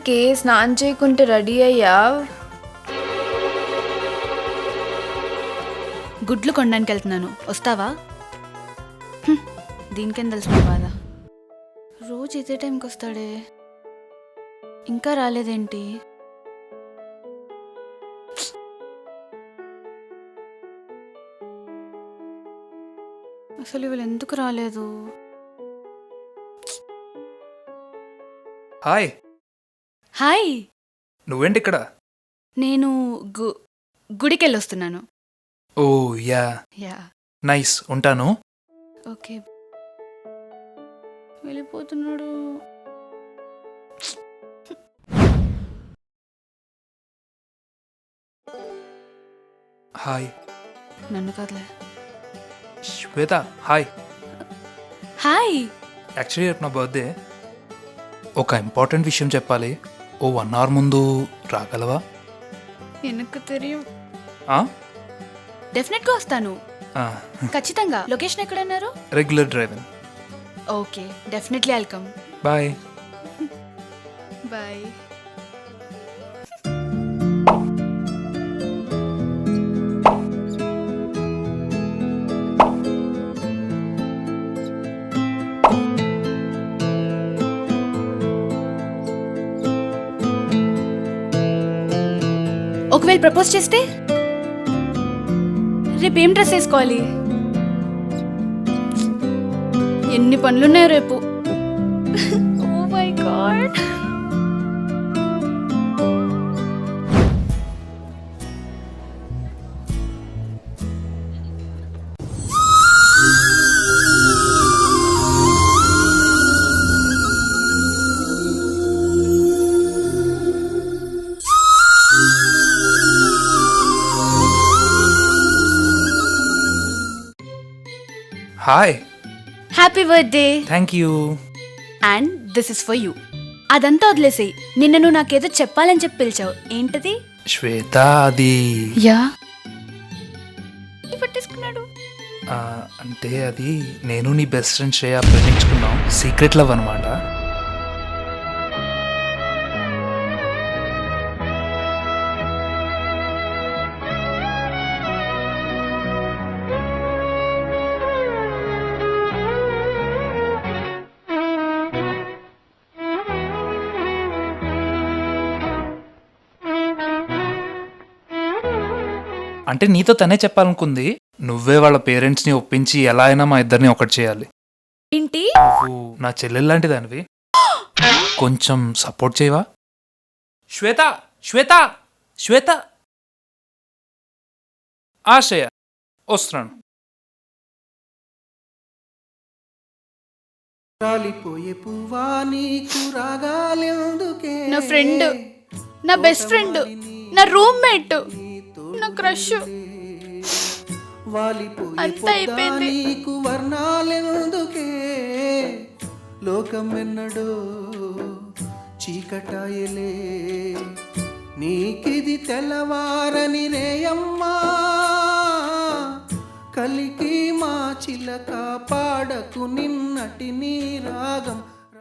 ఏంటికే స్నానం చేయకుంటే రెడీ అయ్యా? గుడ్లు కొనడానికి వెళ్తున్నాను, వస్తావా? దీనికేం తెలుసు బాధ. రోజు ఇదే టైంకి వస్తాడే, ఇంకా రాలేదేంటి? అసలు వీళ్ళు ఎందుకు రాలేదు? హాయ్. హాయ్, నువ్వేంటి ఇక్కడ? నేను గుడికి వెళ్ళొస్తున్నాను. ఓ యా, యా నైస్. ఉంటాను. ఓకే. వెళ్ళిపోతున్నాడు. హాయ్. నన్ను కదలే. శ్వేత హాయ్. హాయ్. యాక్చువల్లీ రేపు నా బర్త్డే. ఒక ఇంపార్టెంట్ విషయం చెప్పాలి. ఓ 1 hour ముందు రాగలవా? எனக்கு தெரியும். ఆ? డెఫినెట్గా వస్తాను, ఖచ్చితంగా. లొకేషన్ ఎక్కడన్నారు? Regular driving. Okay, definitely welcome. Bye. Bye. ఒకవేళ ప్రపోజ్ చేస్తే రేపు ఏం డ్రెస్ వేసుకోవాలి? ఎన్ని పనులున్నాయో రేపు. Oh my god. Hi. Happy birthday. Thank you. And this is for you. అదంతా వదిలేసేయి. నిన్న నువ్వు నాకేదో చెప్పాలని చెప్పి పిలిచావు, ఏంటది? శ్వేత అది యా పట్టేసుకున్నాడు. అంటే అది నేను నీ బెస్ట్ ఫ్రెండ్ శ్రేయ ప్రేమించుకున్నాం. సీక్రెట్ లవ్ అనమాట. అంటే నీతో తనే చెప్పాలనుకుంది. నువ్వే వాళ్ళ పేరెంట్స్ని ఒప్పించి ఎలా అయినా మా ఇద్దరిని ఒకటి చేయాలి. ఏంటి? నువ్వు నా చెల్లెల్లాంటి దానివి, కొంచెం సపోర్ట్ చేయవా? శ్వేత శ్వేత శ్వేత. శ్రేయ వస్తున్నాను. నా ఫ్రెండ్, నా బెస్ట్ ఫ్రెండ్, నా రూమ్మేట్, నా క్రష్ అంతా అయిపోయింది. వర్ణాలెందుకే లోకమెన్నడో చీకటాయలే, నీకిది తెల్లవారని రేయమ్మా, కలికి మా చిలక పాడకు నిన్నటి నీ రాగం